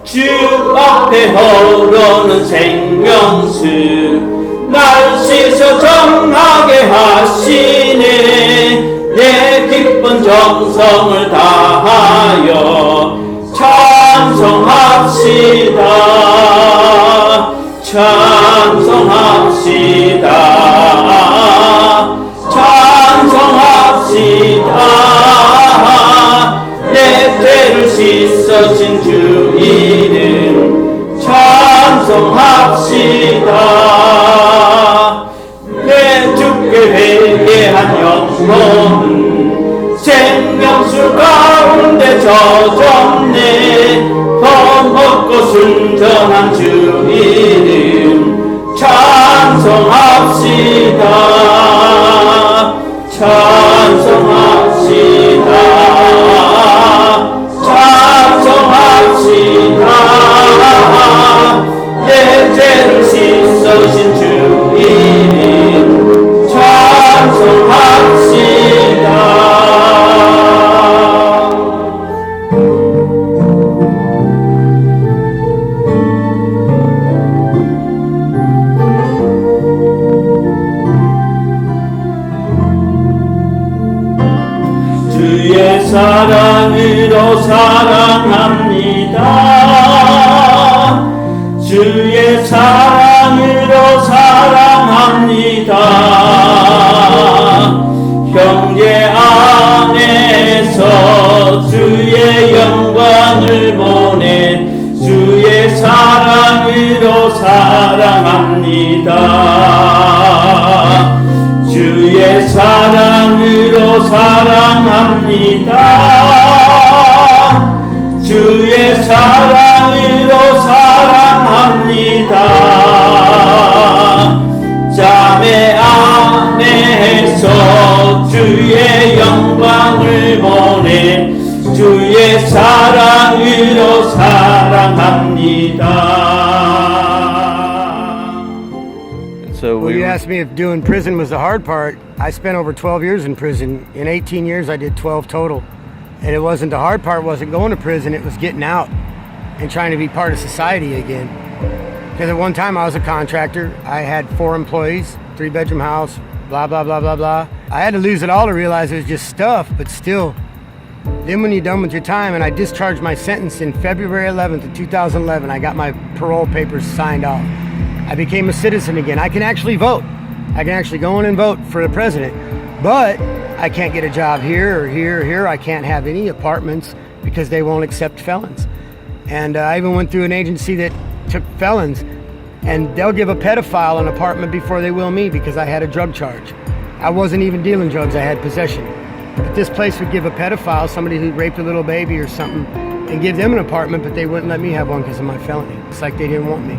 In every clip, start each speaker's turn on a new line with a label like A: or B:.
A: 주 앞에 흐르는 생명수 날 씻어 정하게 하시네. 내 기쁜 정성을 다하여 찬송합시다. 찬송합시다. 찬송합시다. 내 죄를 씻으신 주 이름 찬송합시다. 내 주께 회개한 영혼은 생명수 가운데 젖었네. 거먹고 순전한 주 이름 찬송합시다. 찬송합시다. 찬송합시다. 내 죄를 씻으신 주 이름 찬송합시다. 주의 사랑으로 사랑합니다. 주의 사랑으로 사랑합니다. 형제 안에서 주의 영광을 보내 주의 사랑으로 사랑합니다. 주의 사랑으로 사랑합니다. 주의 사랑으로 사랑합니다. 자매 안에서 주의 영광을 보내 주의 사랑으로 사랑합니다.
B: Well, you asked me if doing prison was the hard part. I spent over 12 years in prison. In 18 years, I did 12 total. And it wasn't the hard part, wasn't going to prison, it was getting out and trying to be part of society again. Because at one time I was a contractor. I had 4 employees, 3-bedroom house, blah, blah, blah, blah, blah. I had to lose it all to realize it was just stuff, but still. Then when you're done with your time, and I discharged my sentence in February 11th of 2011, I got my parole papers signed off. I became a citizen again. I can actually vote. I can actually go in and vote for the president. But I can't get a job here or here or here. I can't have any apartments because they won't accept felons. And I even went through an agency that took felons, and they'll give a pedophile an apartment before they will me because I had a drug charge. I wasn't even dealing drugs, I had possession. But this place would give a pedophile, somebody who raped a little baby or something, and give them an apartment, but they wouldn't let me have one because of my felony. It's like they didn't want me.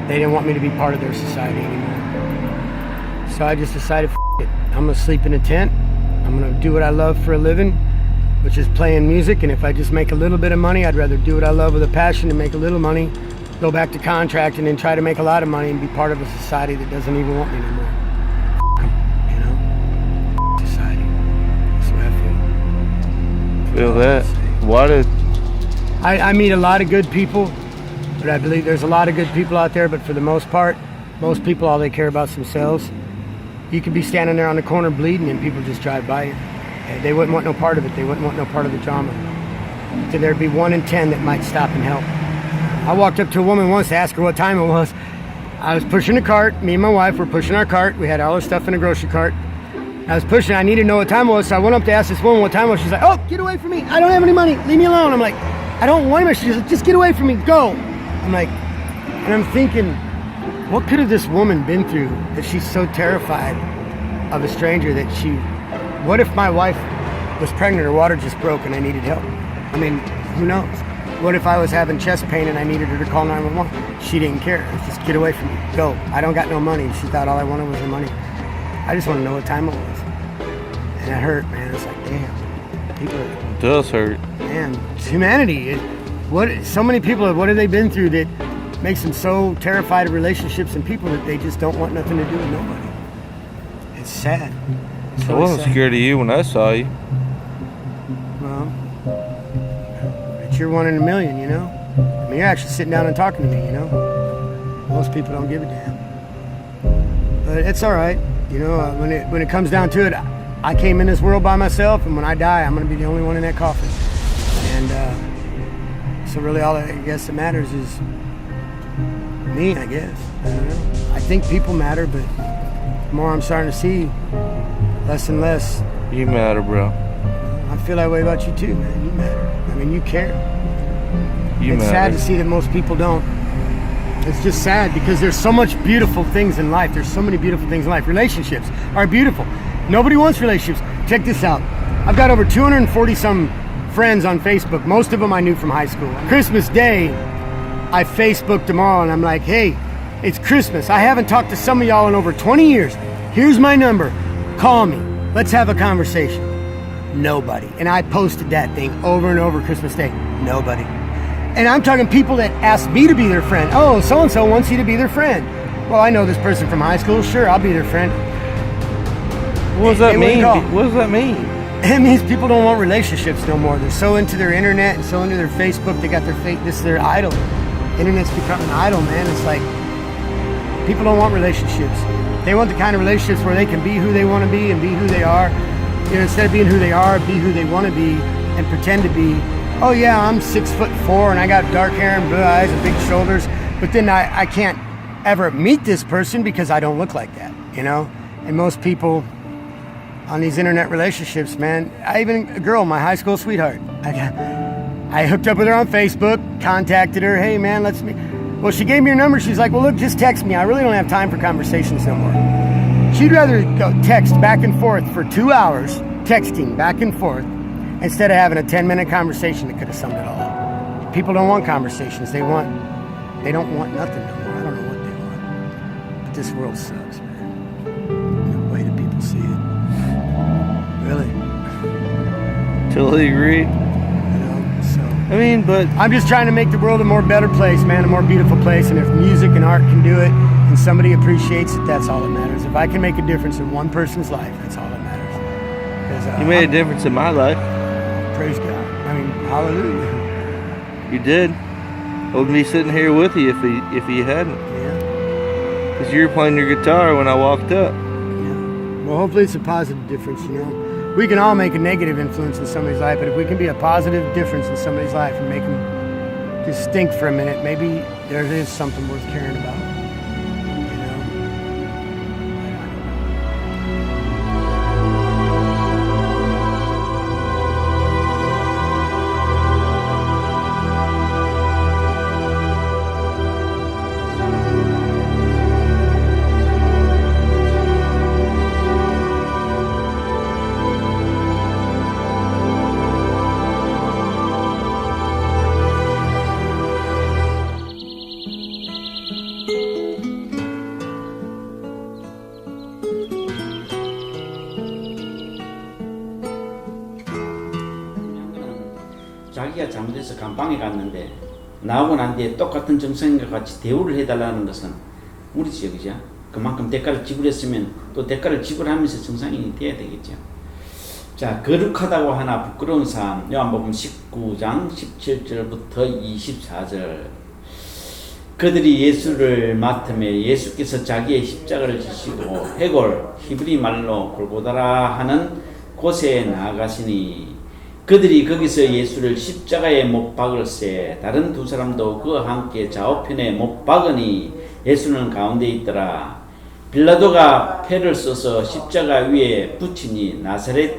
B: They didn't want me to be part of their society anymore. So I just decided, it. I'm gonna sleep in a tent. I'm gonna do what I love for a living, which is playing music. And if I just make a little bit of money, I'd rather do what I love with a passion and make a little money, go back to contracting and try to make a lot of money and be part of a society that doesn't even want me anymore. You know? Society. That's the way I feel.
C: Feel that? Why did...
B: I meet a lot of good people, but I believe there's a lot of good people out there, but for the most part, most people, all they care about is themselves. You could be standing there on the corner bleeding and people just drive by you. And they wouldn't want no part of it. They wouldn't want no part of the drama. So there'd be 1 in 10 that might stop and help. I walked up to a woman once to ask her what time it was. I was pushing a cart. Me and my wife were pushing our cart. We had all our stuff in a grocery cart. I was pushing. I needed to know what time it was, so I went up to ask this woman what time it was. She's like, "Oh, get away from me. I don't have any money. Leave me alone." I'm like, "I don't want money." She's like, "Just get away from me. Go." I'm like, and I'm thinking, what could have this woman been through that she's so terrified of a stranger that she... What if my wife was pregnant, her water just broke and I needed help? I mean, who knows? What if I was having chest pain and I needed her to call 911? She didn't care. Just get away from me. Go. I don't got no money. She thought all I wanted was her money. I just want to know what time it was. And it hurt, man. It's like, damn. People...
C: It does hurt.
B: Man, it's humanity. So many people, what have they been through that makes them so terrified of relationships and people that they just don't want nothing to do with nobody? It's sad. It's
C: I
B: really
C: wasn't
B: sad.
C: scared of you when I saw you.
B: Well, it's your 1 in a million, you know? I mean, you're actually sitting down and talking to me, you know? Most people don't give a damn. But it's all right. You know, when it comes down to it, I came in this world by myself, and when I die, I'm going to be the only one in that coffin. And so really all I guess that matters is me, I guess. I don't know. I think people matter, but the more I'm starting to see, less and less.
C: You matter, bro.
B: I feel that way about you too, man. You matter. I mean, you care.
C: You
B: It's
C: matter.
B: sad to see that most people don't. It's just sad because there's so much beautiful things in life. There's so many beautiful things in life. Relationships are beautiful. Nobody wants relationships. Check this out. I've got over 240 some friends on Facebook. Most of them I knew from high school. Christmas Day, I Facebooked them all and I'm like, hey, it's Christmas. I haven't talked to some of y'all in over 20 years. Here's my number. Call me. Let's have a conversation. Nobody. And I posted that thing over and over Christmas Day. Nobody. And I'm talking people that asked me to be their friend. Oh, so-and-so wants you to be their friend. Well, I know this person from high school. Sure, I'll be their friend.
C: What does that
B: They wouldn't
C: mean?
B: call.
C: What does that mean?
B: It means people don't want relationships no more. They're so into their internet and so into their Facebook. They got their this is their idol. Internet's become an idol, man. It's like people don't want relationships. They want the kind of relationships where they can be who they want to be and be who they are. You know, instead of being who they are, be who they want to be and pretend to be. Oh yeah, I'm 6'4" and I got dark hair and blue eyes and big shoulders. But then I can't ever meet this person because I don't look like that, you know? And most people on these internet relationships, man, even a girl, my high school sweetheart, I hooked up with her on Facebook, contacted her, hey man, let's meet. Well, she gave me her number. She's like, well, look, just text me. I really don't have time for conversations no more. She'd rather go text back and forth for 2 hours, texting back and forth, instead of having a 10-minute conversation that could have summed it all up. People don't want conversations. They don't want nothing no more. I don't know what they want. But this world sucks, man. The way that people see it. Really.
C: Totally agree.
B: You know, so
C: I mean, but
B: I'm just trying to make the world a more better place, man, a more beautiful place. And if music and art can do it and somebody appreciates it, that's all that matters. If I can make a difference in one person's life, that's all that matters. 'Cause,
C: you made a difference in my life.
B: praise God. I mean, hallelujah.
C: You did. I wouldn't be sitting here with you if he hadn't.
B: Yeah.
C: Because you were playing your guitar when I walked up.
B: Yeah. Well, hopefully it's a positive difference, you know. We can all make a negative influence in somebody's life, but if we can be a positive difference in somebody's life and make them just think for a minute, maybe there is something worth caring about. You know?
A: 자기가 잘못해서 감방에 갔는데 나오고 난 뒤에 똑같은 정상인과 같이 대우를 해달라는 것은 무리죠, 그죠? 그만큼 대가를 지불했으면 또 대가를 지불하면서 정상인이 돼야 되겠죠. 자, 거룩하다고 하나 부끄러운 사람, 요한복음 19장 17절부터 24절. 그들이 예수를 맡음에 예수께서 자기의 십자가를 지시고 해골, 히브리 말로 골고다라 하는 곳에 나아가시니 그들이 거기서 예수를 십자가에 못 박을세 다른 두 사람도 그와 함께 좌우편에 못 박으니 예수는 가운데 있더라. 빌라도가 패를 써서 십자가 위에 붙이니 나사렛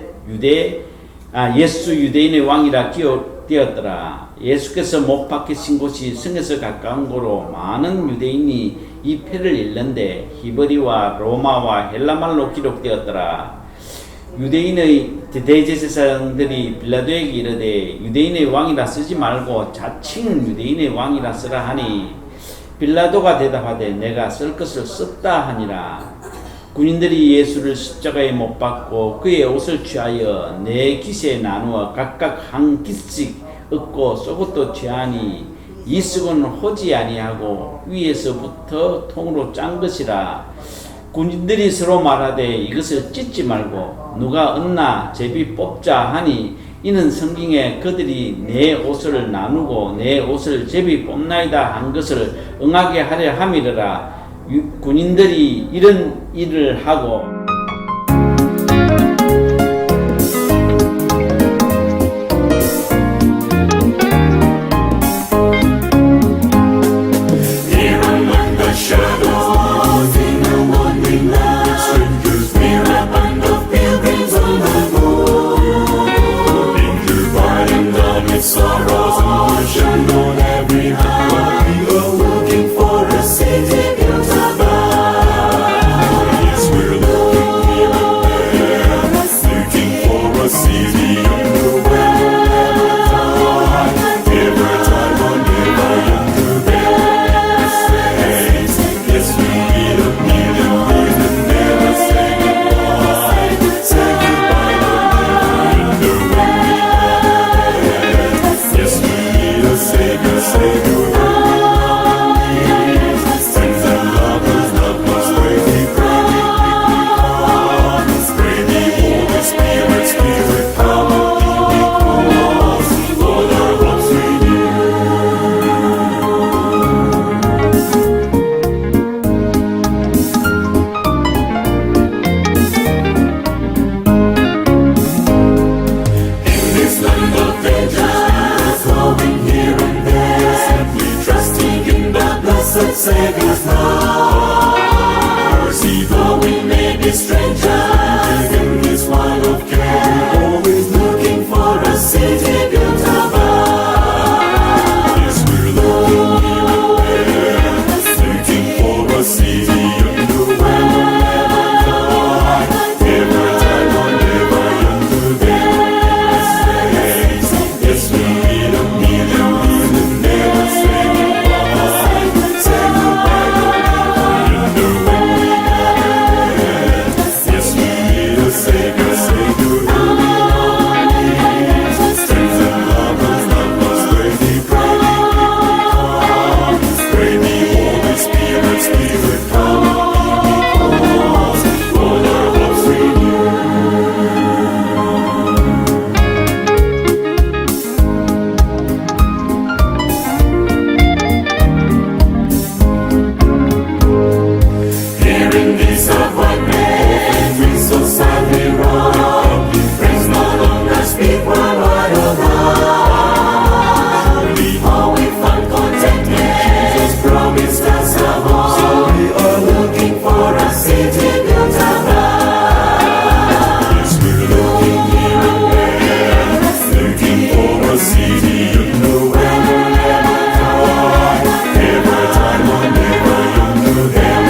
A: 예수 유대인의 왕이라 기록되었더라. 예수께서 못 박히신 곳이 성에서 가까운 곳으로 많은 유대인이 이 패를 읽는데 히브리와 로마와 헬라말로 기록되었더라. 유대인의 대제사장들이 빌라도에게 이르되 유대인의 왕이라 쓰지 말고 자칭 유대인의 왕이라 쓰라 하니 빌라도가 대답하되 내가 쓸 것을 썼다 하니라. 군인들이 예수를 십자가에 못 박고 그의 옷을 취하여 네 깃에 나누어 각각 한 깃씩 얻고 속옷도 취하니 이 썩은 호지 아니하고 위에서부터 통으로 짠 것이라. 군인들이 서로 말하되 이것을 찢지 말고 누가 얻나 제비 뽑자 하니 이는 성경에 그들이 내 옷을 나누고 내 옷을 제비 뽑나이다 한 것을 응하게 하려 함이라. 군인들이 이런 일을 하고
D: sorrows and motion on every hand. We are looking for a city built above. Yes, we're looking here and there, looking for a city underway. Every time or never under their saints. Yes, we need a million years and never say goodbye. Say goodbye or never underway. Savior, Savior, friends and lovers, lovers, pray thee, pray thee, Holy Spirit, Spirit, come and be close, Lord, our hopes renew. In this land of danger, flowing here and there, simply trusting in the blessed Savior's love. Mercy, though we may be strangers in this world of care, we're always looking for a city built above. Yes, we're looking here and there, looking for a city underway. Every time or never under their saints. Yes, we need a million years and never say goodbye. Say goodbye or never underway. Yes, we need a Savior, Savior. Friends and lovers, lovers, pray thee, pray thee, Holy Spirit, Spirit, come and be close, Lord, our hopes renew. Hearing this of what men we so sadly wrong, friends no longer speak one word of love. We all we find contentment, Jesus promised us a home. So we are looking for a city built above. Yes, we're looking here and there, looking for a city underway. Every time or never under their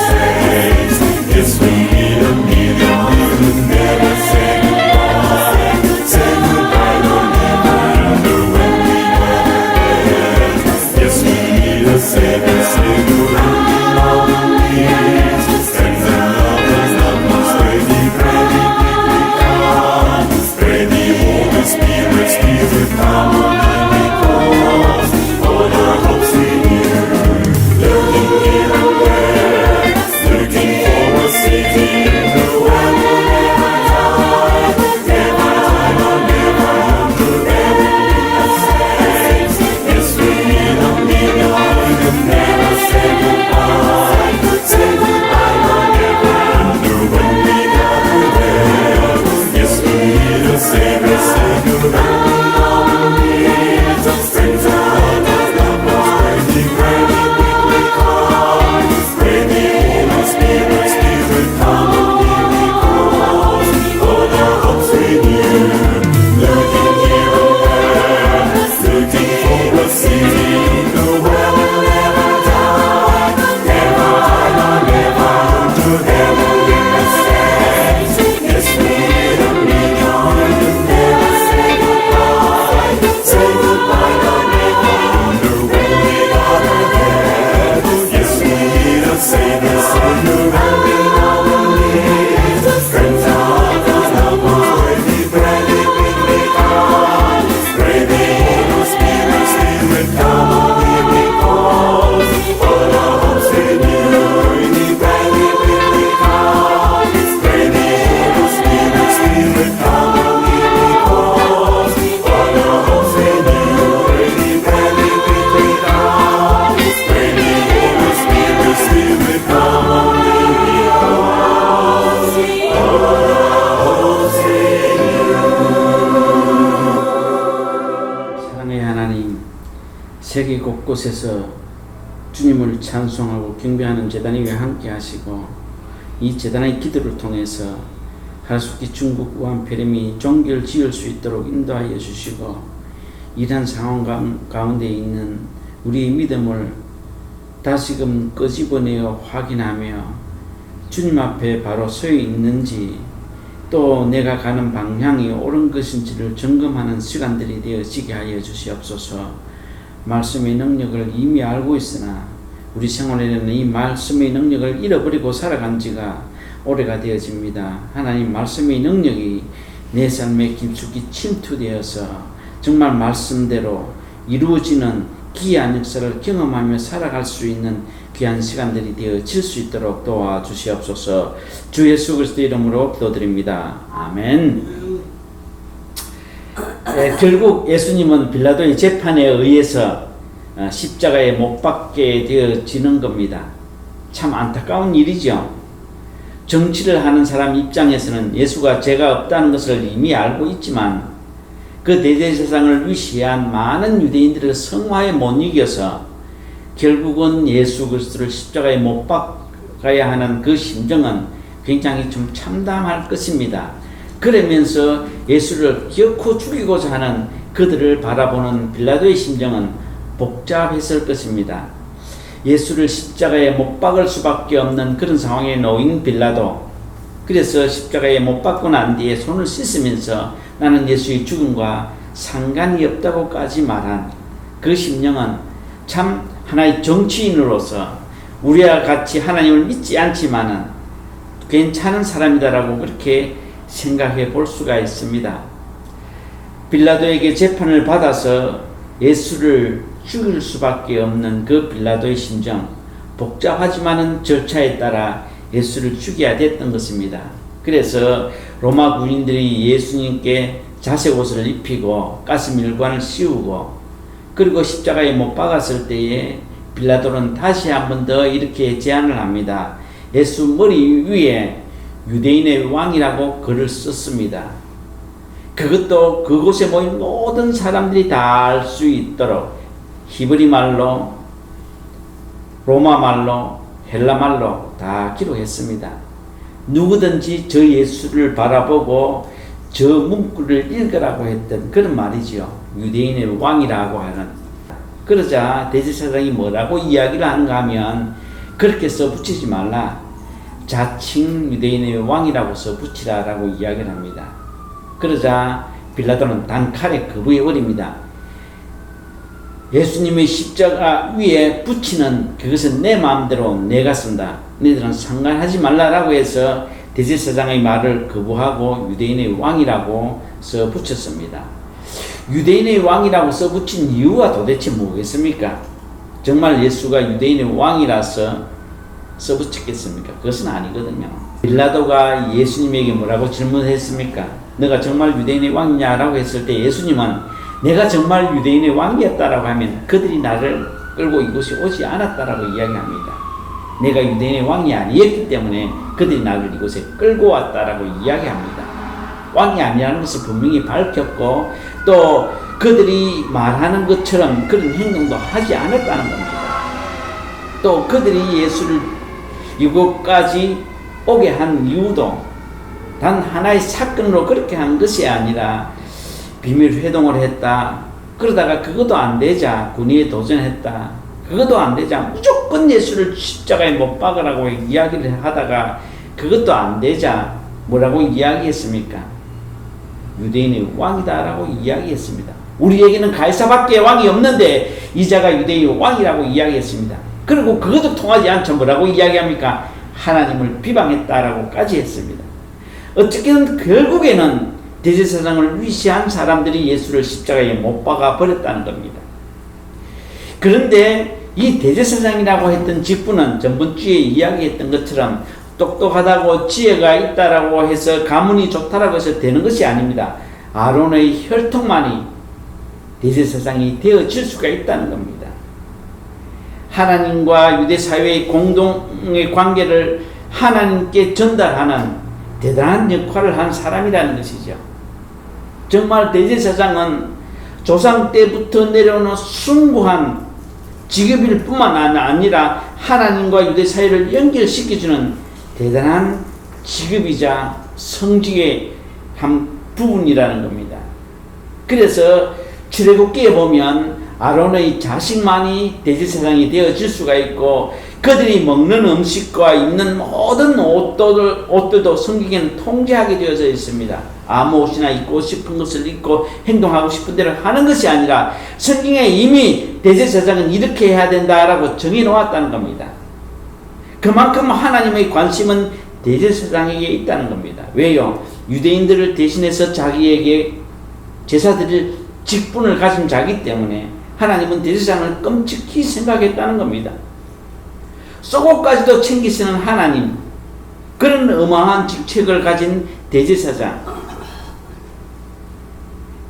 D: saints. Yes, we need a million years and never say goodbye. Say goodbye or never underway. Yes, we need a Savior, Savior, friends and lovers, lovers, pray thee, pray thee, Holy Spirit, Spirit, come and be close, all our hopes renew. Looking here and there, looking for a city underway. Every time or never under their saints. Yes, we need a million years and never
A: 세계 곳곳에서 주님을 찬송하고 경배하는 제단이 왜 함께 하시고 이 제단의 기도를 통해서 하루속히 중국 우한 폐렴이 종결 지을 수 있도록 인도하여 주시고 이러한 상황 가운데 있는 우리의 믿음을 다시금 끄집어내어 확인하며 주님 앞에 바로 서 있는지 또 내가 가는 방향이 옳은 것인지를 점검하는 시간들이 되어지게 하여 주시옵소서. 말씀의 능력을 이미 알고 있으나 우리 생활에는 이 말씀의 능력을 잃어버리고 살아간 지가 오래가 되어집니다. 하나님 말씀의 능력이 내 삶에 깊숙이 침투되어서 정말 말씀대로 이루어지는 기이한 역사를 경험하며 살아갈 수 있는 귀한 시간들이 되어질 수 있도록 도와주시옵소서. 주 예수 그리스도의 이름으로 기도드립니다. 아멘. 결국 예수님은 빌라도의 재판에 의해서 십자가에 못 박게 되어지는 겁니다. 참 안타까운 일이죠. 정치를 하는 사람 입장에서는 예수가 죄가 없다는 것을 이미 알고 있지만 그 대제사장을 위시한 많은 유대인들의 성화에 못 이겨서 결국은 예수 그리스도를 십자가에 못 박아야 하는 그 심정은 굉장히 좀 참담할 것입니다. 그러면서 예수를 기어코 죽이고자 하는 그들을 바라보는 빌라도의 심정은 복잡했을 것입니다. 예수를 십자가에 못 박을 수밖에 없는 그런 상황에 놓인 빌라도, 그래서 십자가에 못 박고 난 뒤에 손을 씻으면서 나는 예수의 죽음과 상관이 없다고까지 말한 그 심령은 참 하나의 정치인으로서 우리와 같이 하나님을 믿지 않지만은 괜찮은 사람이다라고 그렇게 생각해 볼 수가 있습니다. 빌라도에게 재판을 받아서 예수를 죽일 수밖에 없는 그 빌라도의 심정, 복잡하지만은 절차에 따라 예수를 죽여야 됐던 것입니다. 그래서 로마 군인들이 예수님께 자색 옷을 입히고 가스밀관을 씌우고 그리고 십자가에 못 박았을 때에 빌라도는 다시 한 번 더 이렇게 제안을 합니다. 예수 머리 위에 유대인의 왕이라고 글을 썼습니다. 그것도 그곳에 모인 모든 사람들이 다 알 수 있도록 히브리 말로, 로마 말로, 헬라 말로 다 기록했습니다. 누구든지 저 예수를 바라보고 저 문구를 읽으라고 했던 그런 말이죠. 유대인의 왕이라고 하는. 그러자 대제사장이 뭐라고 이야기를 하는가 하면 그렇게 써붙이지 말라, 자칭 유대인의 왕이라고 써붙이라라고 이야기를 합니다. 그러자 빌라도는 단칼에 거부해버립니다. 예수님의 십자가 위에 붙이는 그것은 내 마음대로 내가 쓴다. 너희들은 상관하지 말라라고 해서 대제사장의 말을 거부하고 유대인의 왕이라고 써붙였습니다. 유대인의 왕이라고 써붙인 이유가 도대체 뭐겠습니까? 정말 예수가 유대인의 왕이라서 써붙였겠습니까? 그것은 아니거든요. 빌라도가 예수님에게 뭐라고 질문했습니까? 너가 정말 유대인의 왕이냐라고 했을 때 예수님은 내가 정말 유대인의 왕이었다라고 하면 그들이 나를 끌고 이곳에 오지 않았다라고 이야기합니다. 내가 유대인의 왕이 아니었기 때문에 그들이 나를 이곳에 끌고 왔다라고 이야기합니다. 왕이 아니라는 것을 분명히 밝혔고 또 그들이 말하는 것처럼 그런 행동도 하지 않았다는 겁니다. 또 그들이 예수를 이곳까지 오게 한 이유도 단 하나의 사건으로 그렇게 한 것이 아니라 비밀 회동을 했다. 그러다가 그것도 안 되자 군의에 도전했다. 그것도 안 되자 무조건 예수를 십자가에 못 박으라고 이야기를 하다가 그것도 안 되자 뭐라고 이야기했습니까? 유대인의 왕이다라고 이야기했습니다. 우리에게는 가이사밖에 왕이 없는데 이자가 유대인의 왕이라고 이야기했습니다. 그리고 그것도 통하지 않죠. 뭐라고 이야기합니까? 하나님을 비방했다라고까지 했습니다. 어떻게든 결국에는 대제사장을 위시한 사람들이 예수를 십자가에 못 박아 버렸다는 겁니다. 그런데 이 대제사장이라고 했던 직분은 전번주에 이야기했던 것처럼 똑똑하다고 지혜가 있다라고 해서 가문이 좋다라고 해서 되는 것이 아닙니다. 아론의 혈통만이 대제사장이 되어질 수가 있다는 겁니다. 하나님과 유대 사회의 공동의 관계를 하나님께 전달하는 대단한 역할을 한 사람이라는 것이죠. 정말 대제사장은 조상 때부터 내려오는 숭고한 직업일 뿐만 아니라 하나님과 유대 사이를 연결시켜주는 대단한 직업이자 성직의 한 부분이라는 겁니다. 그래서 출애굽기에 보면 아론의 자식만이 대제사장이 되어질 수가 있고, 그들이 먹는 음식과 입는 모든 옷들도 성경에는 통제하게 되어져 있습니다. 아무 옷이나 입고 싶은 것을 입고 행동하고 싶은 대로 하는 것이 아니라 성경에 이미 대제사장은 이렇게 해야 된다라고 정해놓았다는 겁니다. 그만큼 하나님의 관심은 대제사장에게 있다는 겁니다. 왜요? 유대인들을 대신해서 자기에게 제사 드릴 직분을 가진 자기 때문에 하나님은 대제사장을 끔찍히 생각했다는 겁니다. 속옷까지도 챙기시는 하나님, 그런 어마어마한 직책을 가진 대제사장.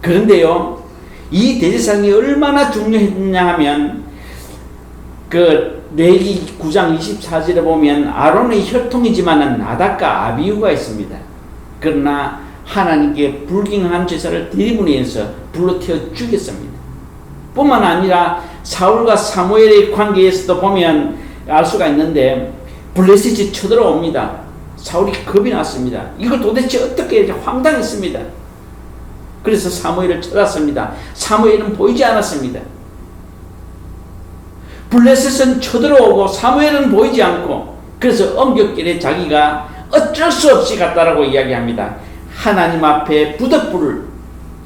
A: 그런데요, 이 대제사장이 얼마나 중요했냐 하면, 레위기 9장 24절에 보면 아론의 혈통이지만은 나답과 아비후가 있습니다. 그러나 하나님께 불경한 제사를 대리문에서 불러 태워 죽였습니다. 뿐만 아니라 사울과 사무엘의 관계에서도 보면 알 수가 있는데, 블레셋이 쳐들어옵니다. 사울이 겁이 났습니다. 이걸 도대체 어떻게 해야 황당했습니다. 그래서 사무엘을 찾았습니다. 사무엘은 보이지 않았습니다. 블레셋은 쳐들어오고 사무엘은 보이지 않고, 그래서 엄격결에 자기가 어쩔 수 없이 갔다라고 이야기합니다. 하나님 앞에 부덕불을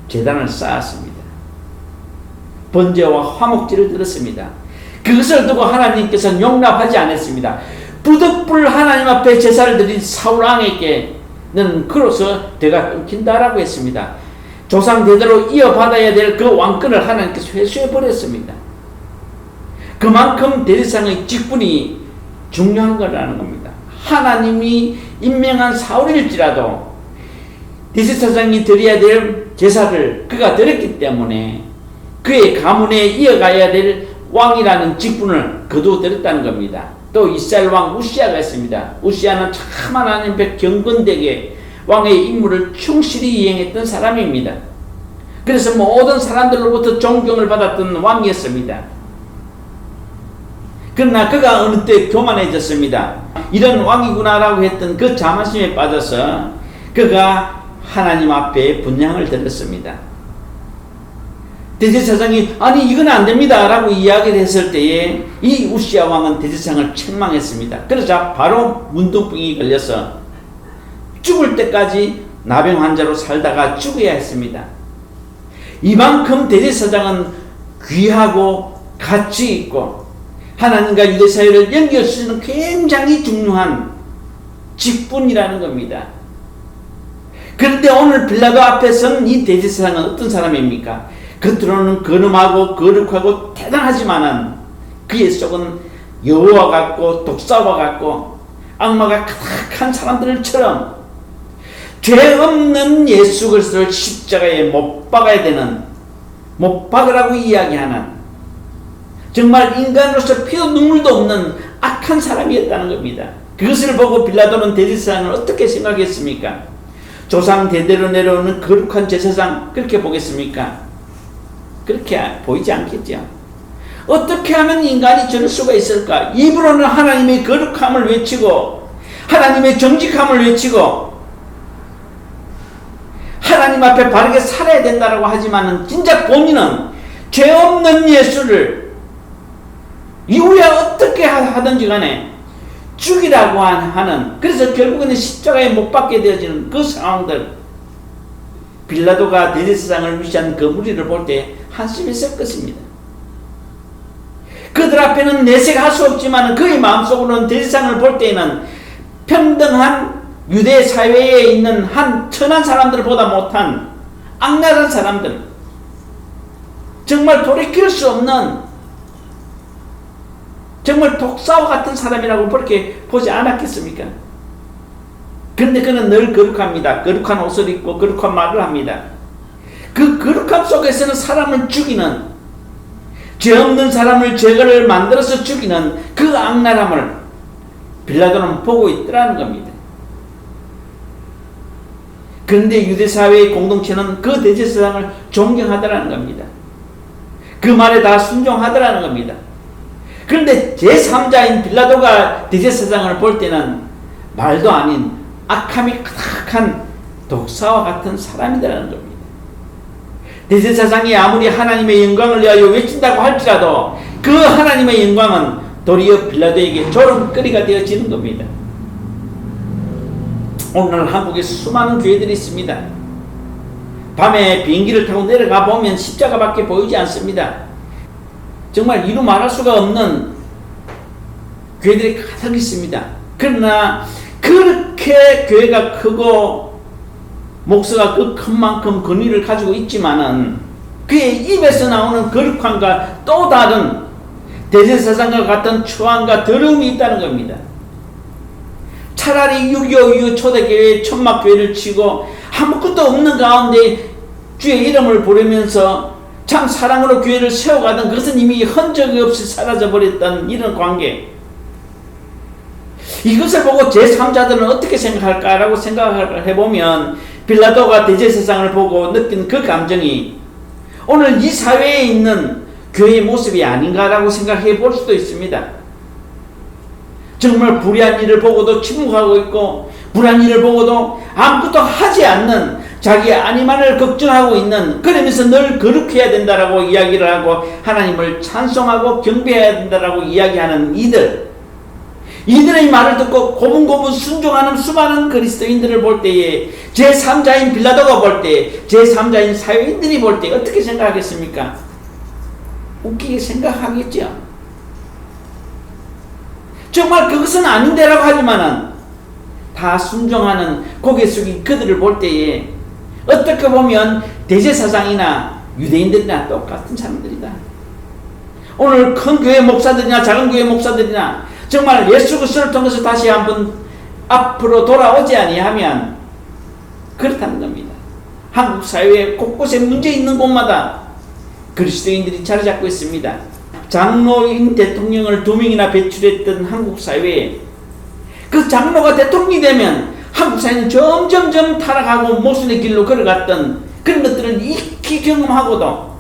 A: 제단을 쌓았습니다. 번제와 화목제를 드렸습니다. 그것을 두고 하나님께서는 용납하지 않았습니다. 부덕불 하나님 앞에 제사를 드린 사울 왕에게는 그로서 대가 끊긴다라고 했습니다. 조상 대대로 이어받아야 될 그 왕권을 하나님께서 회수해버렸습니다. 그만큼 대제사장의 직분이 중요한 거라는 겁니다. 하나님이 임명한 사울일지라도 대제사장이 드려야 될 제사를 그가 드렸기 때문에 그의 가문에 이어가야 될 왕이라는 직분을 거두어드렸다는 겁니다. 또 이스라엘 왕 우시아가 있습니다. 우시아는 참 하나님 앞에 경건되게 왕의 임무를 충실히 이행했던 사람입니다. 그래서 모든 사람들로부터 존경을 받았던 왕이었습니다. 그러나 그가 어느 때 교만해졌습니다. 이런 왕이구나라고 했던 그 자만심에 빠져서 그가 하나님 앞에 분향을 드렸습니다. 대제사장이 아니 이건 안 됩니다 라고 이야기를 했을 때에 이 우시아 왕은 대제사장을 책망했습니다. 그러자 바로 문둥병이 걸려서 죽을 때까지 나병 환자로 살다가 죽어야 했습니다. 이만큼 대제사장은 귀하고 가치 있고 하나님과 유대 사회를 연결시키는 굉장히 중요한 직분이라는 겁니다. 그런데 오늘 빌라도 앞에 선 이 대제사장은 어떤 사람입니까? 겉으로는 거룩하고 거룩하고 대단하지만은 그의 속은 여호와 같고 독사와 같고 악마가 가득한 사람들처럼 죄 없는 예수 그리스도를 십자가에 못 박아야 되는, 못 박으라고 이야기하는 정말 인간으로서 피도 눈물도 없는 악한 사람이었다는 겁니다. 그것을 보고 빌라도는 대제사장을 어떻게 생각했습니까? 조상 대대로 내려오는 거룩한 제사장 그렇게 보겠습니까? 그렇게 보이지 않겠죠. 어떻게 하면 인간이 저럴 수가 있을까? 입으로는 하나님의 거룩함을 외치고 하나님의 정직함을 외치고 하나님 앞에 바르게 살아야 된다고 하지만 진짜 본인은 죄 없는 예수를 이후에 어떻게 하든지 간에 죽이라고 하는, 그래서 결국에는 십자가에 못 박게 되어지는 그 상황들, 빌라도가 대제사장을 위시한 그 무리를 볼 때 한심히 섞 것입니다. 그들 앞에는 내색할 수 없지만 그의 마음속으로는 대제사장을 볼 때에는 평등한 유대 사회에 있는 한 천한 사람들보다 못한 악랄한 사람들, 정말 돌이킬 수 없는 정말 독사와 같은 사람이라고 그렇게 보지 않았겠습니까? 그런데 그는 늘 거룩합니다. 거룩한 옷을 입고 거룩한 말을 합니다. 그 거룩함 속에서는 사람을 죽이는, 죄 없는 사람을 죄를 만들어서 죽이는 그 악랄함을 빌라도는 보고 있더라는 겁니다. 그런데 유대사회의 공동체는 그 대제사장을 존경하더라는 겁니다. 그 말에 다 순종하더라는 겁니다. 그런데 제3자인 빌라도가 대제사장을 볼 때는 말도 아닌 악함이 가득한 독사와 같은 사람이라는 겁니다. 대제사장이 아무리 하나님의 영광을 위하여 외친다고 할지라도 그 하나님의 영광은 도리어 빌라도에게 조롱거리가 되어지는 겁니다. 오늘 한국에 수많은 교회들이 있습니다. 밤에 비행기를 타고 내려가 보면 십자가밖에 보이지 않습니다. 정말 이루 말할 수가 없는 교회들이 가득 있습니다. 그러나 그렇게 교회가 크고 목사가 그 큰 만큼 권위를 가지고 있지만은 그의 입에서 나오는 거룩함과 또 다른 대제사장과 같은 추함과 더러움이 있다는 겁니다. 차라리 6.25 이후 초대교회 천막교회를 치고 아무것도 없는 가운데 주의 이름을 부르면서 참 사랑으로 교회를 세워가던 그것은 이미 흔적이 없이 사라져버렸던 이런 관계, 이것을 보고 제3자들은 어떻게 생각할까라고 생각을 해보면 빌라도가 대제사장을 보고 느낀 그 감정이 오늘 이 사회에 있는 교회의 모습이 아닌가라고 생각해 볼 수도 있습니다. 정말 불의한 일을 보고도 침묵하고 있고 불의한 일을 보고도 아무것도 하지 않는, 자기 안위만을 걱정하고 있는, 그러면서 늘 거룩해야 된다라고 이야기를 하고 하나님을 찬송하고 경배해야 된다라고 이야기하는 이들의 말을 듣고 고분고분 순종하는 수많은 그리스도인들을 볼 때에 제3자인 빌라도가 볼 때, 제3자인 사회인들이 볼 때 어떻게 생각하겠습니까? 웃기게 생각하겠죠. 정말 그것은 아닌데라고 하지만은 다 순종하는 고개 숙인 그들을 볼 때에 어떻게 보면 대제사장이나 유대인들이나 똑같은 사람들이다. 오늘 큰 교회 목사들이나 작은 교회 목사들이나 정말 예수 그리스도를 통해서 다시 한번 앞으로 돌아오지 아니하면 그렇다는 겁니다. 한국 사회에 곳곳에 문제 있는 곳마다 그리스도인들이 자리 잡고 있습니다. 장로인 대통령을 2명이나 배출했던 한국 사회에 그 장로가 대통령이 되면 한국 사회는 점점점 타락하고 모순의 길로 걸어갔던 그런 것들을 익히 경험하고도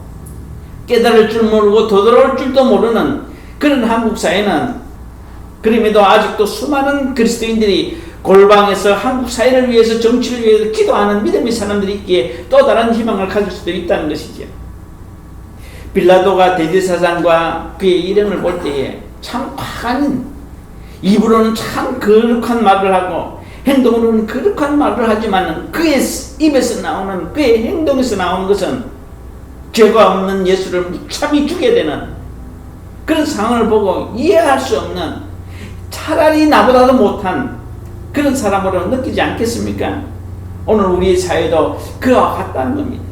A: 깨달을 줄 모르고 도돌아올 줄도 모르는 그런 한국 사회는, 그럼에도 아직도 수많은 그리스도인들이 골방에서 한국 사회를 위해서, 정치를 위해서 기도하는 믿음의 사람들이 있기에 또 다른 희망을 가질 수도 있다는 것이죠. 빌라도가 대제사장과 그의 일행을 볼 때에 참 과한, 입으로는 참 거룩한 말을 하고 행동으로는 거룩한 말을 하지만 그의 입에서 나오는, 그의 행동에서 나오는 것은 죄가 없는 예수를 무참히 죽게 되는 그런 상황을 보고 이해할 수 없는, 차라리 나보다도 못한 그런 사람으로 느끼지 않겠습니까? 오늘 우리의 사회도 그와 같다는 겁니다.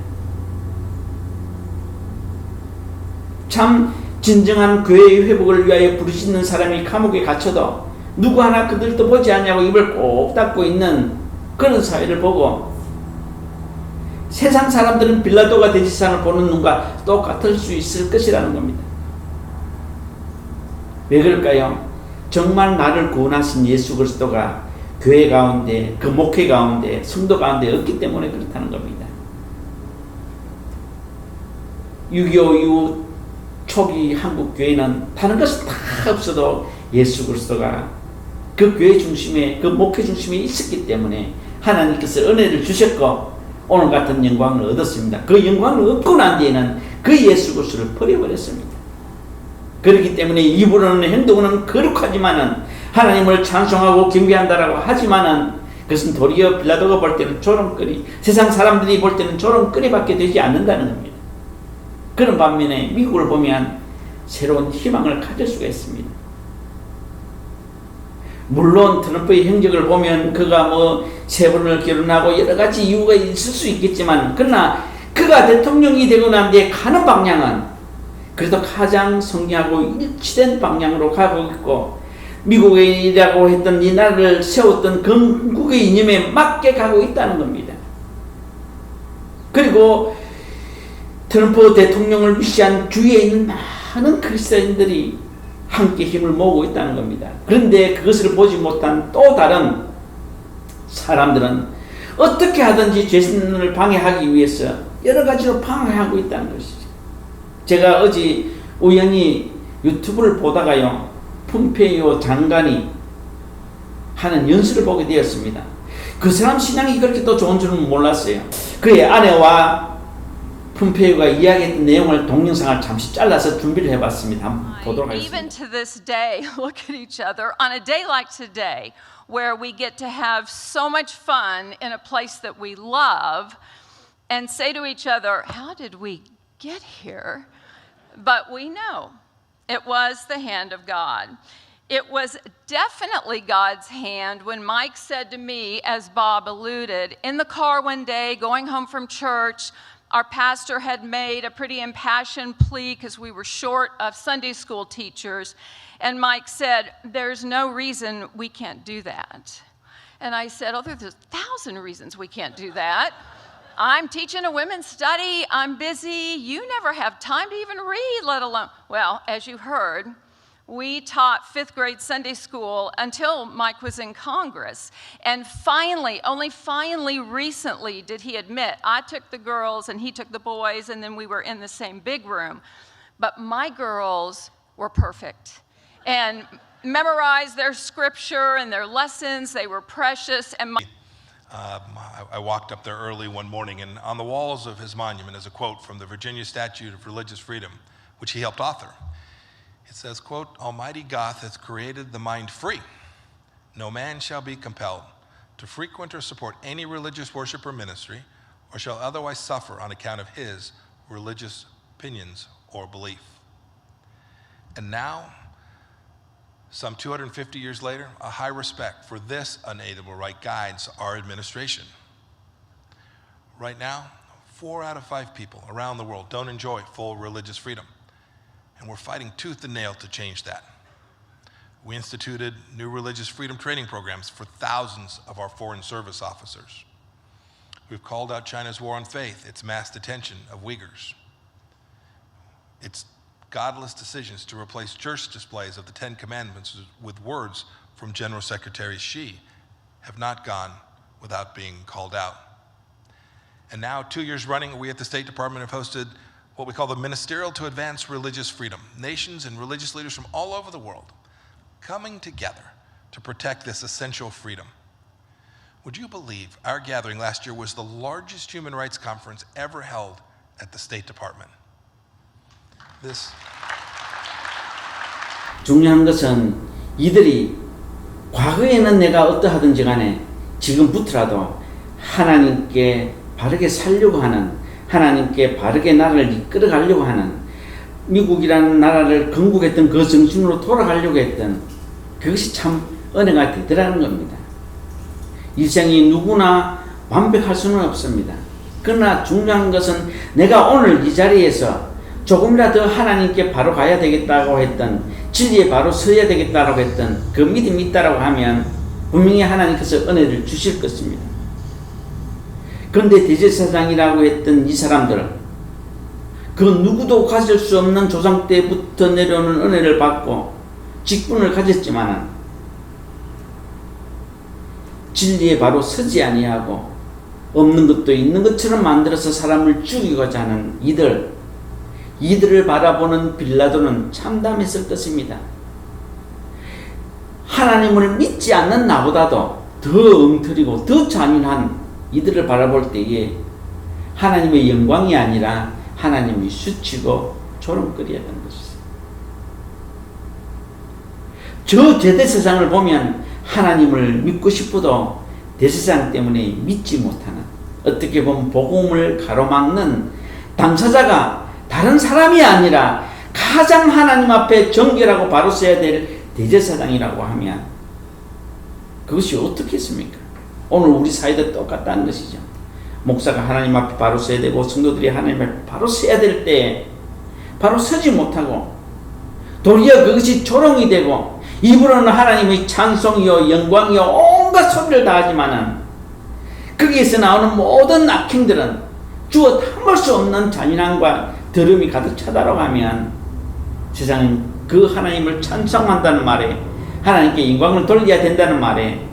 A: 참 진정한 교회의 회복을 위하여 부르짖는 사람이 감옥에 갇혀도 누구 하나 그들도 보지 않냐고 입을 꼭 닫고 있는 그런 사회를 보고 세상 사람들은 빌라도가 대제사장을 보는 눈과 똑같을 수 있을 것이라는 겁니다. 왜 그럴까요? 정말 나를 구원하신 예수 그리스도가 교회 가운데, 그 목회 가운데, 성도 가운데 없기 때문에 그렇다는 겁니다. 6.25 이후 초기 한국 교회는 다른 것은 다 없어도 예수 그리스도가 그 교회 중심에, 그 목회 중심에 있었기 때문에 하나님께서 은혜를 주셨고 오늘 같은 영광을 얻었습니다. 그 영광을 얻고 난 뒤에는 그 예수 그리스도를 버려버렸습니다. 그렇기 때문에 입으로는, 행동으로는 거룩하지만은 하나님을 찬송하고 경배한다라고 하지만은 그것은 도리어 빌라도가 볼 때는 조롱거리, 세상 사람들이 볼 때는 조롱거리밖에 되지 않는다는 겁니다. 그런 반면에 미국을 보면 새로운 희망을 가질 수가 있습니다. 물론 트럼프의 행적을 보면 그가 3번을 결혼하고 여러 가지 이유가 있을 수 있겠지만, 그러나 그가 대통령이 되고 난 뒤에 가는 방향은 그래도 가장 성리하고 일치된 방향으로 가고 있고, 미국이라고 했던 이 나라를 세웠던 건국의 이념에 맞게 가고 있다는 겁니다. 그리고 트럼프 대통령을 무시한 주위에 있는 많은 그리스도인들이 함께 힘을 모으고 있다는 겁니다. 그런데 그것을 보지 못한 또 다른 사람들은 어떻게 하든지 죄신을 방해하기 위해서 여러 가지로 방해하고 있다는 것이죠. 제가 어제 우연히 유튜브를 보다가요, 폼페이오 장관이 하는 연설을 보게 되었습니다. 그 사람 신앙이 그렇게 또 좋은 줄은 몰랐어요. 그의 아내와 폼페이오가 이야기했던 내용을 동영상을 잠시 잘라서 준비를 해봤습니다. 한번 보도록
E: Even
A: 하겠습니다.
E: to this day, look at each other on a day like today, where we get to have so much fun in a place that we love, and say to each other, "How did we get here?" But we know it was the hand of God. It was definitely God's hand when Mike said to me, as Bob alluded, in the car one day going home from church, our pastor had made a pretty impassioned plea because we were short of Sunday school teachers. And Mike said, "There's no reason we can't do that." And I said, "Oh, there's 1,000 reasons we can't do that. I'm teaching a women's study. I'm busy. You never have time to even read, let alone..." Well, as you heard, we taught 5th grade Sunday school until Mike was in Congress. And finally, only finally recently did he admit, I took the girls and he took the boys, and then we were in the same big room. But my girls were perfect and memorized their scripture and their lessons. They were precious. And
F: I walked up there early one morning, and on the walls of his monument is a quote from the Virginia Statute of Religious Freedom, which he helped author. It says, quote, "Almighty God hath created the mind free. No man shall be compelled to frequent or support any religious worship or ministry, or shall otherwise suffer on account of his religious opinions or belief." And now, some 250 years later, a high respect for this unalienable right guides our administration. Right now, 4 out of 5 people around the world don't enjoy full religious freedom, and we're fighting tooth and nail to change that. We instituted new religious freedom training programs for thousands of our foreign service officers. We've called out China's war on faith, its mass detention of Uyghurs, its godless decisions to replace church displays of the 10 Commandments with words from General Secretary Xi have not gone without being called out. And now, 2 years running, we at the State Department have hosted what we call the Ministerial to Advance Religious Freedom. Nations and religious leaders from all over the world coming together to protect this essential freedom. Would you believe our gathering last year was the largest human rights conference ever held at the State Department?
A: 중요한 것은 이들이 과거에는 내가 어떠하든지 간에 지금부터라도 하나님께 바르게 살려고 하는, 하나님께 바르게 나라를 이끌어가려고 하는, 미국이라는 나라를 건국했던 그 정신으로 돌아가려고 했던 그것이 참 은혜가 되더라는 겁니다. 일생이 누구나 완벽할 수는 없습니다. 그러나 중요한 것은 내가 오늘 이 자리에서 조금이라도 하나님께 바로 가야 되겠다고 했던, 진리에 바로 서야 되겠다고 했던 그 믿음이 있다고 하면 분명히 하나님께서 은혜를 주실 것입니다. 그런데 대제사장이라고 했던 이 사람들, 그 누구도 가질 수 없는 조상 때부터 내려오는 은혜를 받고 직분을 가졌지만은 진리에 바로 서지 아니하고 없는 것도 있는 것처럼 만들어서 사람을 죽이고자 하는 이들을 바라보는 빌라도는 참담했을 것입니다. 하나님을 믿지 않는 나보다도 더 엉터리고 더 잔인한 이들을 바라볼 때에 하나님의 영광이 아니라 하나님이 수치고 조롱거려야 하는 것이죠. 저 대제사장을 보면 하나님을 믿고 싶어도 대제사장 때문에 믿지 못하는, 어떻게 보면 복음을 가로막는 당사자가 다른 사람이 아니라 가장 하나님 앞에 정결하고 바로 서야 될 대제사장이라고 하면 그것이 어떻겠습니까? 오늘 우리 사회도 똑같다는 것이죠. 목사가 하나님 앞에 바로 서야 되고 성도들이 하나님 앞에 바로 서야 될 때 바로 서지 못하고 도리어 그것이 조롱이 되고 입으로는 하나님의 찬송이요 영광이요 온갖 소리를 다하지만은 거기에서 나오는 모든 악행들은 주어 담을 수 없는 잔인함과 더러움이 가득 차다라고 하면 세상은 그 하나님을 찬송한다는 말에, 하나님께 영광을 돌려야 된다는 말에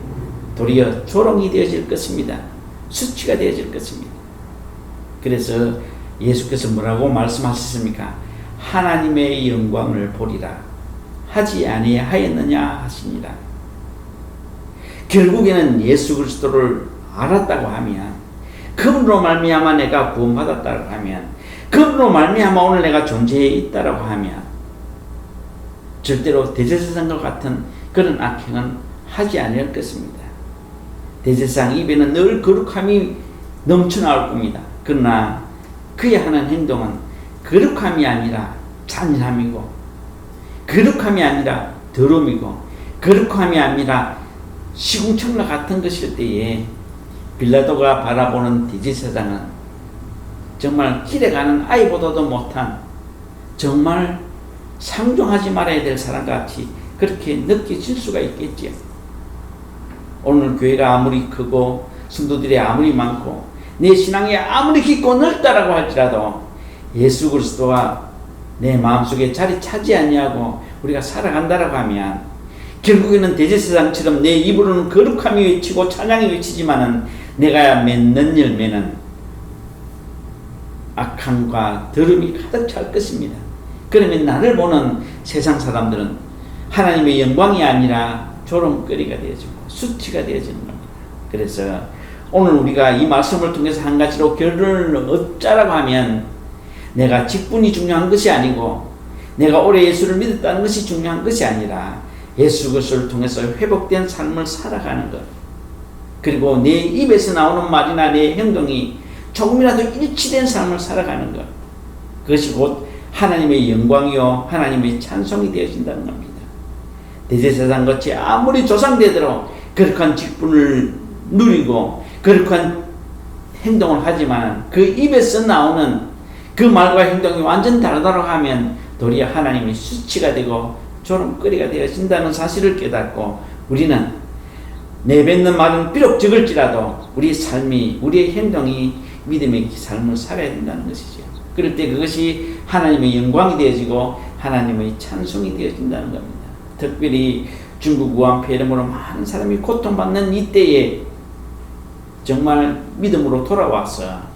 A: 도리어 조롱이 되어질 것입니다. 수치가 되어질 것입니다. 그래서 예수께서 뭐라고 말씀하셨습니까? 하나님의 영광을 보리라 하지 아니하였느냐 하시니라. 결국에는 예수 그리스도를 알았다고 하면, 그분으로 말미암아 내가 구원받았다고 하면, 그분으로 말미암아 오늘 내가 존재해 있다고 하면 절대로 대제사장과 같은 그런 악행은 하지 않을 것입니다. 대제사장 입에는 늘 거룩함이 넘쳐나올 겁니다. 그러나 그의 하는 행동은 거룩함이 아니라 잔인함이고, 거룩함이 아니라 더러움이고, 거룩함이 아니라 시궁창과 같은 것일 때에 빌라도가 바라보는 대제사장은 정말 길에 가는 아이보다도 못한, 정말 상종하지 말아야 될 사람같이 그렇게 느껴질 수가 있겠지요. 오늘 교회가 아무리 크고 성도들이 아무리 많고 내 신앙이 아무리 깊고 넓다라고 할지라도 예수 그리스도가 내 마음속에 자리 차지 아니하고 우리가 살아간다라고 하면, 결국에는 대제사장처럼 내 입으로는 거룩함이 외치고 찬양이 외치지만은 내가 맺는 열매는 악함과 더러움이 가득 찰 것입니다. 그러면 나를 보는 세상 사람들은 하나님의 영광이 아니라 조롱거리가 되어지고 수치가 되어지는 겁니다. 그래서 오늘 우리가 이 말씀을 통해서 한 가지로 결론을 얻자라고 하면, 내가 직분이 중요한 것이 아니고 내가 오래 예수를 믿었다는 것이 중요한 것이 아니라 예수 그리스도를 통해서 회복된 삶을 살아가는 것, 그리고 내 입에서 나오는 말이나 내 행동이 조금이라도 일치된 삶을 살아가는 것, 그것이 곧 하나님의 영광이요 하나님의 찬송이 되어진다는 겁니다. 대제사장같이 아무리 조상되도록 거룩한 직분을 누리고 거룩한 행동을 하지만 그 입에서 나오는 그 말과 행동이 완전 다르다고 하면 도리어 하나님의 수치가 되고 조롱거리가 되어진다는 사실을 깨닫고, 우리는 내뱉는 말은 비록 적을지라도 우리 삶이, 우리의 행동이 믿음의 삶을 살아야 된다는 것이죠. 그럴 때 그것이 하나님의 영광이 되어지고 하나님의 찬송이 되어진다는 겁니다. 특별히 중국 우한 폐렴으로 많은 사람이 고통받는 이때에 정말 믿음으로 돌아와서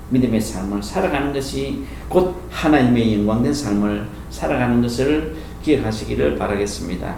A: 믿음의 삶을 살아가는 것이 곧 하나님의 영광된 삶을 살아가는 것을 기억하시기를 바라겠습니다.